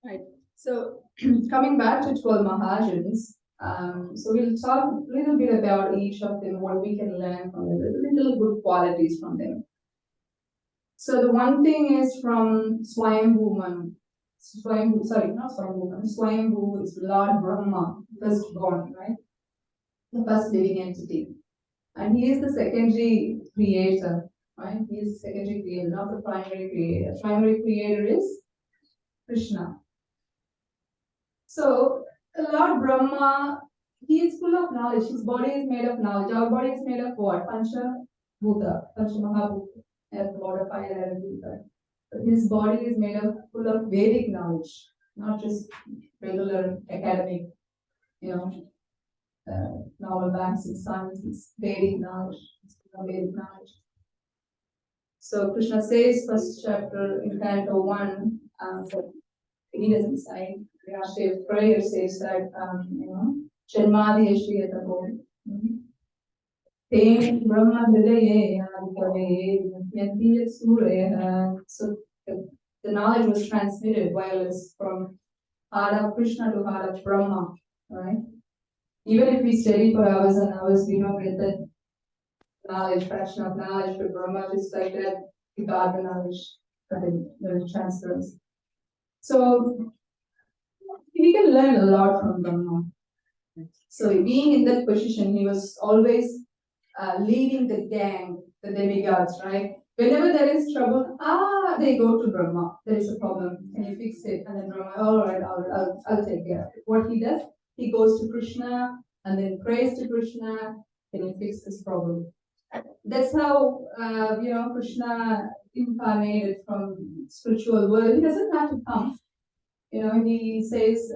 Right. So coming back to 12 Mahajans, so we'll talk a little bit about each of them, what we can learn from them, little good qualities from them. So the one thing is from Swayambhu, Swayambhu is Lord Brahma, firstborn, right? The first living entity. And he is the secondary creator, right? He is the secondary creator, not the primary creator. Primary creator is Krishna. So Lord Brahma, he is full of knowledge. His body is made of knowledge. Our body is made of what? Pancha Bhuta, Pancha Mahabhuta, as the Lord of fire and but his body is made of full of Vedic knowledge, not just regular academic, novel banks and science. It's Vedic knowledge. It's full of Vedic knowledge. So Krishna says, first chapter in Canto 1, so he doesn't say, the prayer says that, Janmadi Ashriyata Bol. Brahma Hridaye Adikave Yati Surya. So the knowledge was transmitted wireless from heart of Krishna to heart of Brahma, right? Even if we study for hours and hours, we don't get that knowledge, fraction of knowledge to Brahma, just like that, we got the knowledge, the transfers. So we can learn a lot from Brahma. So being in that position, he was always leading the gang, the demigods, right? Whenever there is trouble, they go to Brahma. There is a problem. Can you fix it? And then Brahma, all right, I'll take care of it. What he does, he goes to Krishna and then prays to Krishna. Can you fix this problem? That's how Krishna incarnated from spiritual world. He doesn't have to come. He says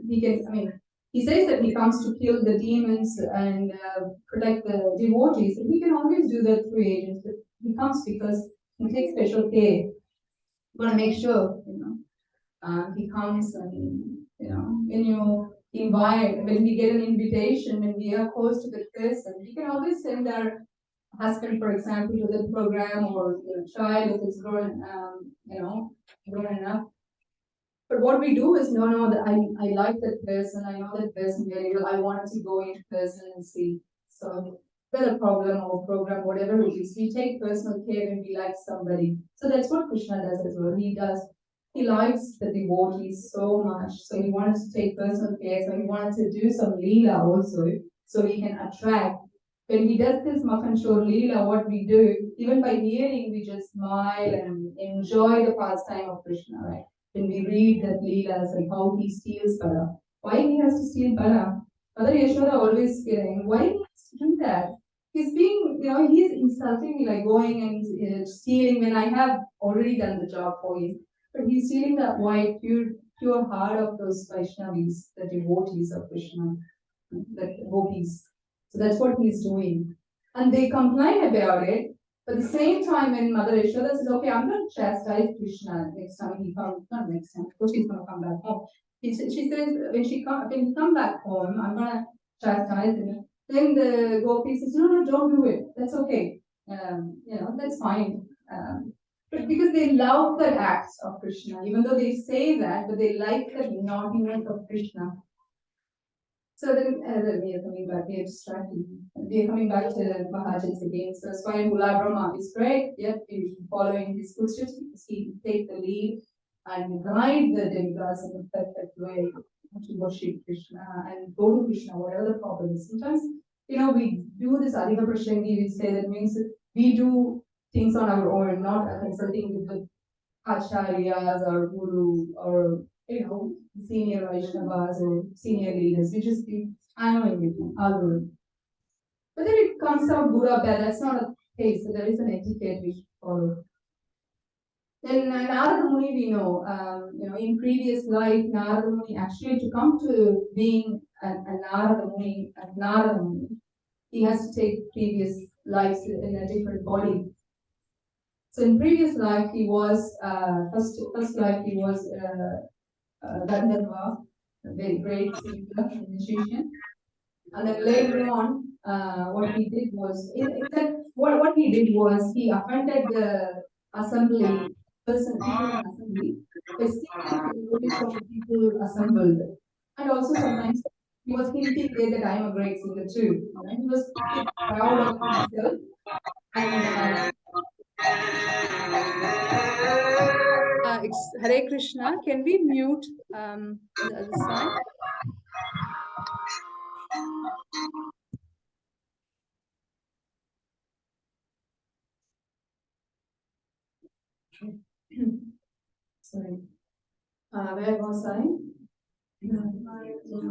he can. I mean, he says that he comes to kill the demons and protect the devotees. And he can always do that through agents. But he comes because he takes special care. You want to make sure, he comes and, when you invite, when we get an invitation, when we are close to the person, we can always send our husband, for example, to the program or child if it's grown, grown enough. But what we do is, no, I like that person, I know that person very well, I wanted to go in person and see. So, whether problem or program, whatever it is, we take personal care when we like somebody. So that's what Krishna does as well. He likes the devotees so much. So he wanted to take personal care. So he wanted to do some Leela also. So we can attract. When he does this Makanshore Leela, what we do, even by hearing, we just smile and enjoy the pastime of Krishna, right? When we read that Leelas and how he steals Bara. Why he has to steal Bara? Mother Yashoda always saying, why he has to do that? He's being, he's insulting me, like going and stealing when I have already done the job for him. But he's stealing that white, pure heart of those Vaishnavis, the devotees of Krishna, the gopis. So that's what he's doing. And they complain about it. But at the same time, when Mother Yashoda says, okay, I'm going to chastise Krishna next time he comes, not next time, because he's going to come back home. She says, when he come back home, I'm going to chastise him. Then the gopi says, no, don't do it. That's okay. That's fine. But because they love the acts of Krishna, even though they say that, but they like the naughtiness of Krishna. So then, we are coming back, we are distracted. We are coming back to Mahajans again. So Swayambhu Brahma is great, yet following his footsteps because he take the lead and guide the demigods in a perfect way to worship Krishna and go to Krishna, whatever the problem is. Sometimes, we do this Adhiga Prashangi, we say that means we do things on our own, not consulting with the acharyas or guru or senior Vaishnavas or senior leaders. We just think, I know everything, I'll do it. But then it comes out good or bad, that's not a case. So there is an etiquette we should follow. Then Narada Muni, we know, in previous life, Narada Muni actually to come to being a Narada Muni, he has to take previous lives in a different body. So in previous life, he was first life he was Gandharva, a very great singer and musician. And then later on, what he did was he offended the assembly person people in assembly by singing the devotees of the people assembled. And also sometimes he was hinting there that I am a great singer too. You know, he was proud of himself. And Hare Krishna. Can we mute the other side? Sorry. Where was I? Yeah, you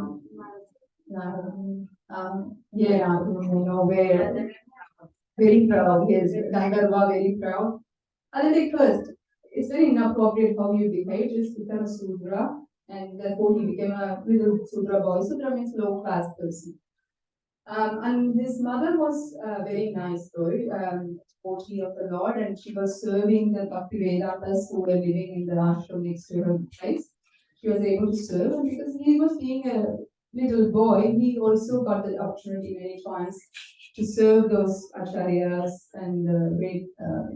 know, where very proud. Yes, Gandharva, very proud. And then first, it's very inappropriate how you behave. Just become a Sudra, and therefore he became a little Sudra boy. Sudra means low class person. And his mother was very nice girl, devotee of the Lord, and she was serving the Bhaktivedantas who were living in the ashram next to her place. She was able to serve, and because he was being a little boy, he also got the opportunity many times to serve those acharyas and great,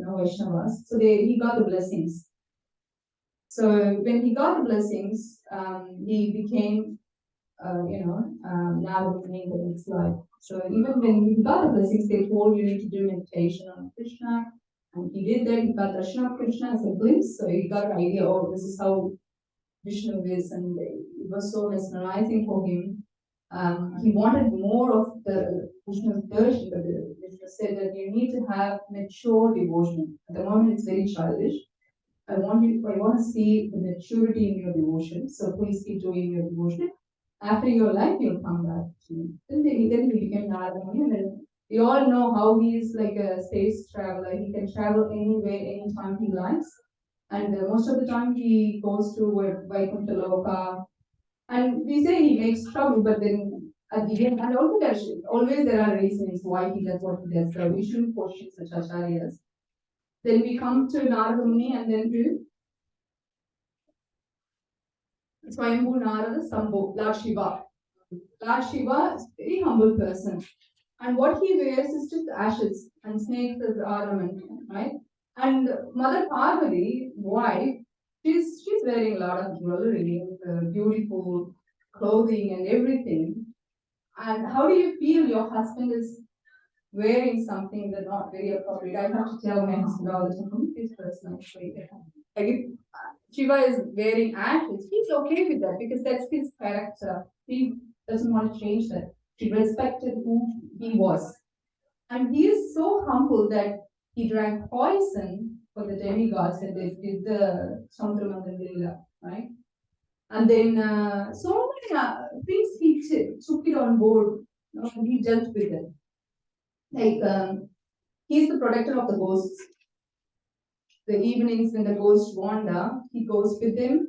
Vaishnavas. So he got the blessings. So when he got the blessings, he became now living the next life. So even when he got the blessings, they told you need to do meditation on Krishna. And he did that, he got darshan of Krishna as a glimpse, so he got an idea, oh, this is how Vishnu is, and it was so mesmerizing for him. He wanted more of the Vishnu's darshan, but Vishnu said that you need to have mature devotion. At the moment, it's very childish. I want to see the maturity in your devotion. So please keep doing your devotion. After your life, you'll come back to me. Then he became Narada Muni. And then we all know how he is like a space traveler. He can travel anywhere, anytime he likes. And most of the time he goes to Vaikuntha Loka. And we say he makes trouble, but then at the end, and also always there are reasons why he does what he does. So we shouldn't question such acharyas. Then we come to Narada Muni and then to Swayambhu Narada Sambhu, Lord Shiva. Lord Shiva is a very humble person. And what he wears is just ashes and snakes as ornament, right? And Mother Parvati, wife, she's wearing a lot of jewelry, beautiful clothing and everything. And how do you feel your husband is wearing something that's not very appropriate? I have to tell my husband all the time, this person actually. Like if Shiva is wearing ashes, he's okay with that because that's his character. He doesn't want to change that. He respected who he was. And he is so humble that he drank poison for the demigods and they did the Chandramandan, right? And then so many things he took it on board, and he dealt with it. Like he's the protector of the ghosts. The evenings when the ghosts wander, he goes with them,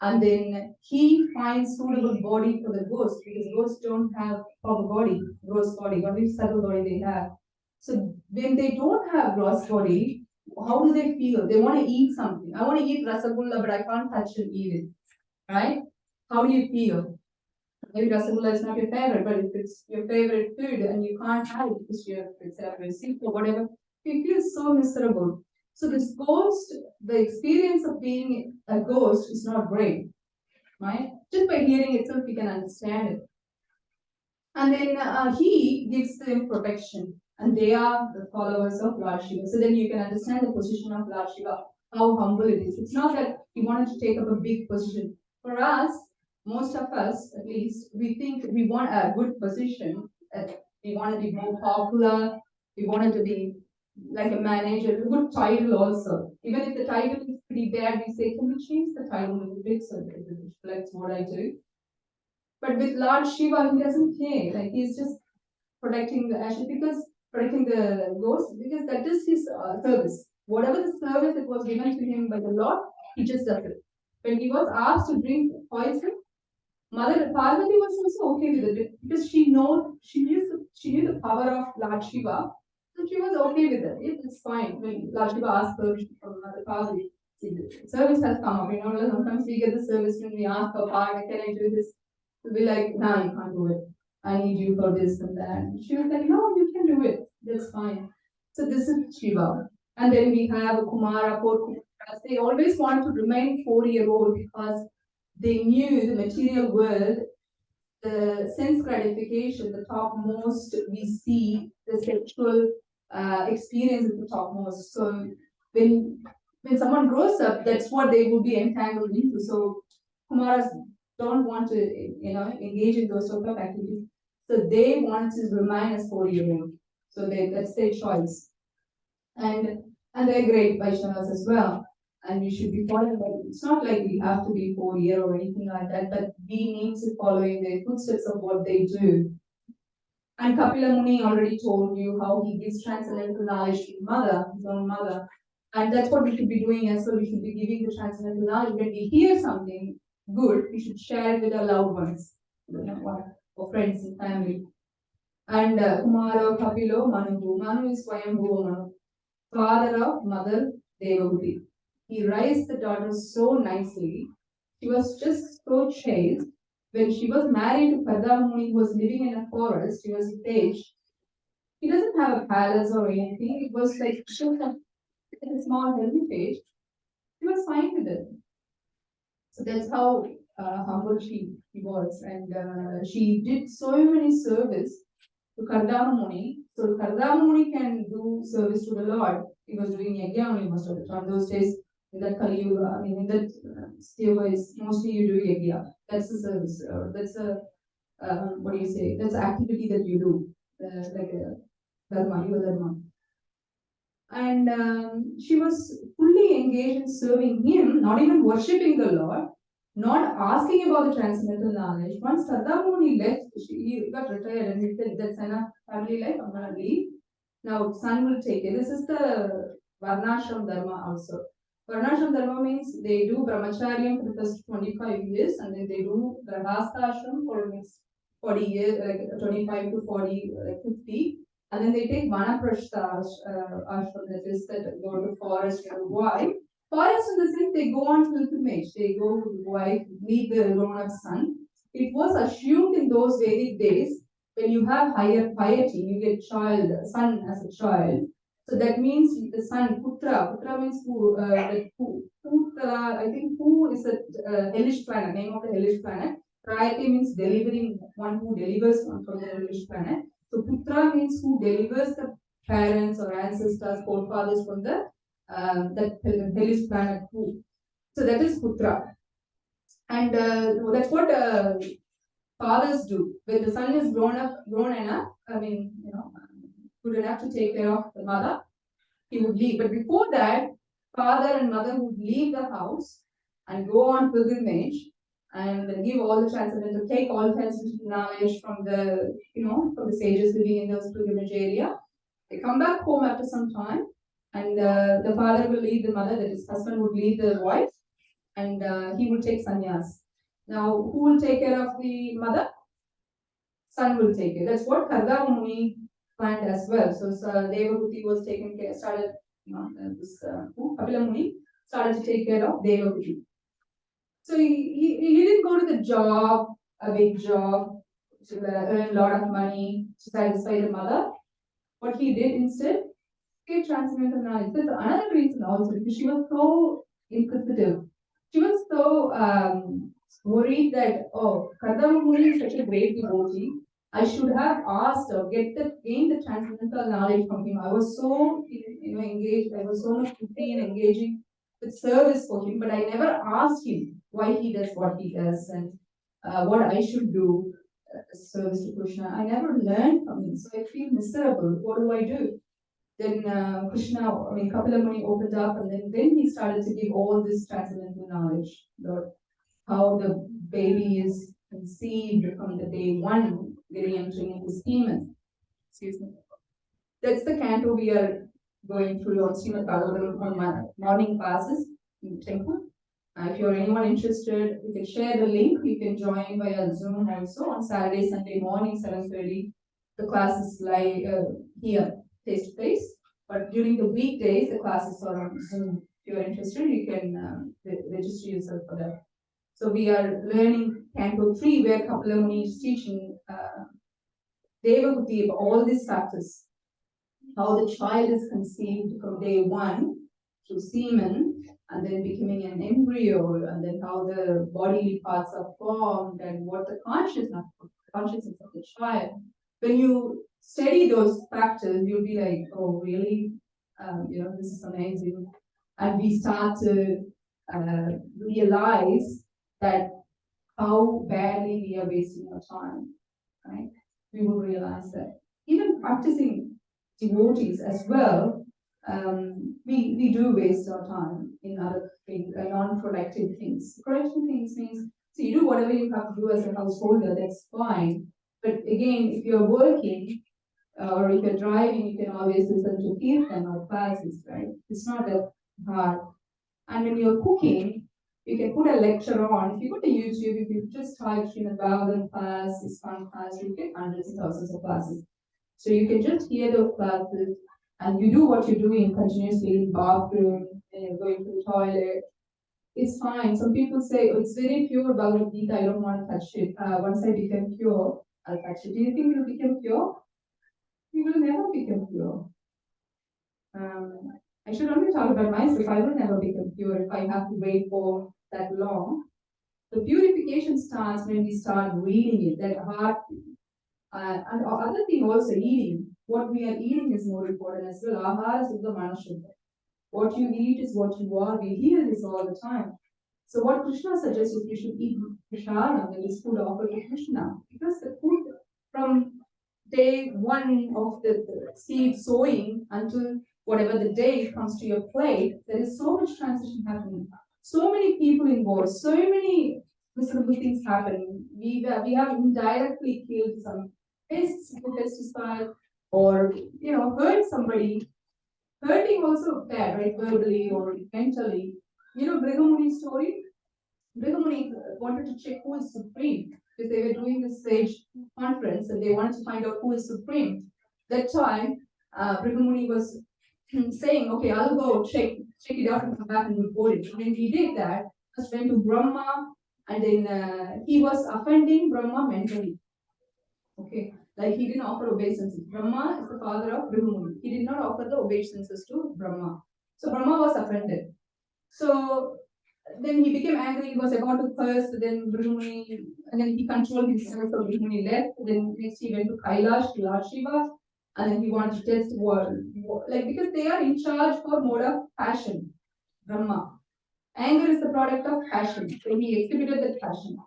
and then he finds suitable body for the ghost because ghosts don't have proper body, gross body, only subtle body they have. So when they don't have gross body, how do they feel? They want to eat something. I want to eat rasagulla, but I can't touch and eat it. Right? How do you feel? Maybe rasagulla is not your favorite, but if it's your favorite food and you can't have it because you're sick or whatever, you feel so miserable. So this ghost, the experience of being a ghost is not great, right? Just by hearing itself, you can understand it. And then he gives them protection, and they are the followers of Lord Shiva. So then you can understand the position of Lord Shiva, how humble it is. It's not that he wanted to take up a big position. For us, most of us, at least, we think we want a good position. We want to be more popular. We wanted to be like a manager, a good title also. Even if the title is pretty bad, we say, can we change the title a little bit so that it reflects what I do? But with Lord Shiva, he doesn't care. Like he's just protecting the ashes because protecting the ghost because that is his service. Whatever the service that was given to him by the Lord, he just does it. When he was asked to drink poison, Mother Parvati was also okay with it because she knew the power of Lord Shiva, so she was okay with it. It's fine. When Lord Shiva asked permission from Mother Parvati, see, the service has come up. Sometimes we get the service when we ask for Parvati, can I do this? So we're like, nah, you can't do it. I need you for this and that. And she was like, no, you can do it. That's fine. So this is Shiva. And then we have Kumara, poor as they always wanted to remain 4-year-old because they knew the material world, the sense gratification, the topmost we see, the sexual experience is the topmost. So when someone grows up, that's what they will be entangled into. So Kumaras don't want to, engage in those sort of activities. So they want to remain as 4-year-old. So that's their choice. And they're great Vaishnavas as well. And we should be following them. It's not like we have to be 4-year or anything like that, but we need to follow in their footsteps of what they do. And Kapila Muni already told you how he gives transcendental knowledge to his own mother. And that's what we should be doing as well. We should be giving the transcendental knowledge. When we hear something good, we should share it with our loved ones, or friends and family. And Kumara, Kapilo, Manu. Manu is Swayambhuva Manu, father of Mother Devahuti. He raised the daughter so nicely. She was just so chaste. When she was married to Padamuni, who was living in a forest, he was a page. He doesn't have a palace or anything. It was like just a small hermitage. He was fine with it. So that's how humble she was. And she did so many service to Kardama Muni. So Kardama Muni can do service to the Lord. He was doing yajna only most of the time. Those days, in that Kali Yuga, in that stairways, mostly you do yajna. That's the service. That's a, what do you say? That's an activity that you do, like a dharma, yuga dharma. And she was fully engaged in serving him, not even worshipping the Lord, not asking about the transcendental knowledge. Once Sadamuni left, he got retired and he said, that's enough family life, I'm going to leave. Now, son will take it. This is the Varnashram Dharma also. Varnashram Dharma means they do Brahmacharyam for the first 25 years and then they do Grahastha for the next 40 years, like 25 to 40, like 50. And then they take Vanaprastha ashram, that is that go to forest and why. Forest in the sense they go on pilgrimage, they go to wife, meet the grown-up son. It was assumed in those Vedic days when you have higher piety, you get son as a child. So that means the son, Putra. Putra means who, Putra, I think who is a hellish planet, name of the hellish planet. Prayati means delivering, one who delivers one from the hellish planet. So Putra means who delivers the parents or ancestors, forefathers from the that hellish planet who. So that is Putra. And that's what fathers do. When the son is grown enough, good enough to take care of the mother, he would leave. But before that, father and mother would leave the house and go on pilgrimage and give all the transcendental, take all transcendental knowledge from the sages living in those pilgrimage area. They come back home after some time, and the father will leave the mother, that his husband would leave the wife, and he will take sannyas. Now, who will take care of the mother? Son will take care. That's what Kardama Muni planned as well. So Devahuti was taken care, started, Kapila Muni started to take care of Devahuti. So he didn't go to the job, a big job, to earn a lot of money to satisfy the mother. What he did instead, he transcendental knowledge. That's another reason also, because she was so inquisitive. She was so worried that, Kardama Muni is such a great devotee. I should have asked or gain the transcendental knowledge from him. I was so engaged. I was so much busy in engaging with service for him, but I never asked him why he does what he does and what I should do service to Krishna. I never learned from him, so I feel miserable. What do I do? Then Kapila Muni opened up, and then he started to give all this transcendental knowledge about how the baby is conceived from the day one, getting entering into semen. Excuse me. That's the canto we are going through on Srimad Bhagavatam on morning classes in the temple. If you're anyone interested, you can share the link. You can join via Zoom also on Saturday, Sunday morning, 7:30. The classes live here, face to face. But during the weekdays, the classes are on Zoom. If you're interested, you can register yourself for that. So we are learning Canto 3, where Kapila Muni is teaching Devahuti all these factors. How the child is conceived from day one through semen, and then becoming an embryo, and then how the bodily parts are formed, and what the consciousness of the child. When you study those factors, you'll be like, oh, really? This is amazing. And we start to realize that how badly we are wasting our time, right? We will realize that. Even practicing devotees as well, we do waste our time in other things, non-productive things. Productive things means, so you do whatever you have to do as a householder, that's fine. But again, if you're working, or if you're driving, you can always listen to kirtan or classes, right? It's not that hard. And when you're cooking, you can put a lecture on. If you go to YouTube, if you just type Srimad Bhagavatam class, ISKCON class, you get hundreds and thousands of classes. So you can just hear those classes and you do what you're doing continuously in the bathroom, going to the toilet. It's fine. Some people say, oh, it's very pure Bhagavad Gita, I don't want to touch it. Once I become pure, I'll touch it. Do you think you'll become pure? You will never become pure. I should only talk about myself. I will never become pure if I have to wait for that long. The purification starts when we start reading it, that heart. And other thing also, eating. What we are eating is more important as well. Ahara Suddha Manashuddha. What you eat is what you are. We hear this all the time. So what Krishna suggests is we should eat prasada, that is food offered to Krishna. Because the food from day one of the seed sowing until whatever the day it comes to your plate, there is so much transition happening. So many people involved, so many miserable things happening. We have indirectly killed some pesticide or hurt somebody. Hurting also bad, right? Verbally or mentally. Brihamuni's story? Brihamuni wanted to check who is supreme because they were doing this sage conference and they wanted to find out who is supreme. That time, Brihamuni was saying, okay, I'll go check it out and come back and report it. When he did that, first went to Brahma and then he was offending Brahma mentally. Okay, like he didn't offer obeisances. Brahma is the father of Brihamuni. He did not offer the obeisances to Brahma. So Brahma was offended. So then he became angry, he was about to curse, then Brihamuni, and then he controlled himself, so Brihamuni left. Then next he went to Kailash, to Lord Shiva, and then he wanted to test because they are in charge for mode of passion, Brahma. Anger is the product of passion, so he exhibited that passion.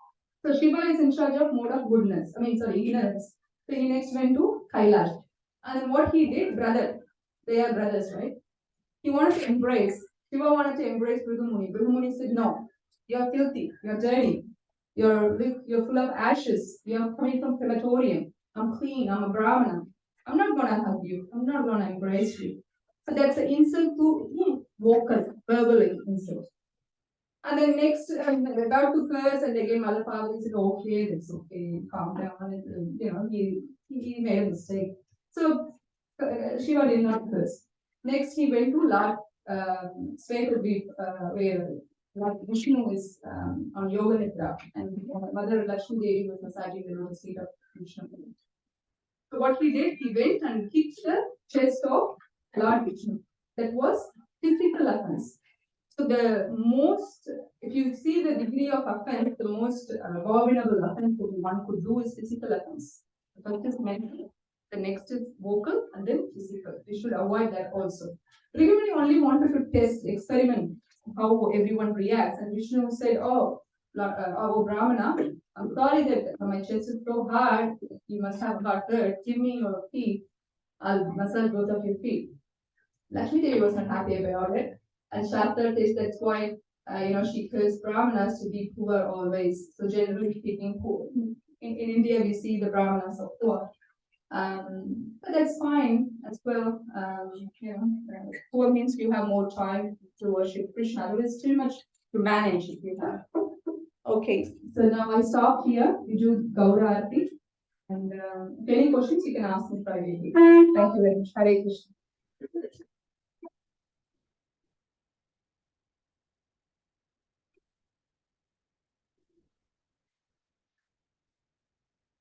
So Shiva is in charge of mode of goodness, ignorance. So he next went to Kailash. And then what he did, they are brothers, right? He wanted to embrace. Shiva wanted to embrace Brihamuni. Brihamuni said, no, you're filthy, you're dirty, you're full of ashes, you're coming from crematorium. I'm clean, I'm a Brahmana. I'm not gonna hug you, I'm not gonna embrace you. So that's an insult to vocal, verbally insult. And then next, about to curse, and again Mother Father said, okay, that's okay, calm down. And, he made a mistake. So Shiva did not curse. Next, he went to Lord Svetadvip, where Lord Vishnu is on Yoga Nidra, and Mother Laxmi Devi was massaging the lotus feet of Vishnu. So what he did, he went and kicked the chest of Lord Vishnu. That was physical offense. So if you see the degree of offense, the most abominable offense that one could do is physical offense. The first is mental, the next is vocal, and then physical. We should avoid that also. Brahmani only wanted to experiment how everyone reacts, and Vishnu said, "Oh, Brahmana, I'm sorry that my chest is so hard. You must have got hurt. Give me your feet. I'll massage both of your feet." Laxmi Devi was not happy about it. And Shastra says that's why she cursed Brahmanas to be poor always. So generally speaking, poor. In India we see the Brahmanas are poor. But that's fine as well. Poor means you have more time to worship Krishna. There is too much to manage if you have. Okay, so now I stop here. We do Gaura Arati. And if any questions you can ask me privately. Thank you very much. Hare Krishna.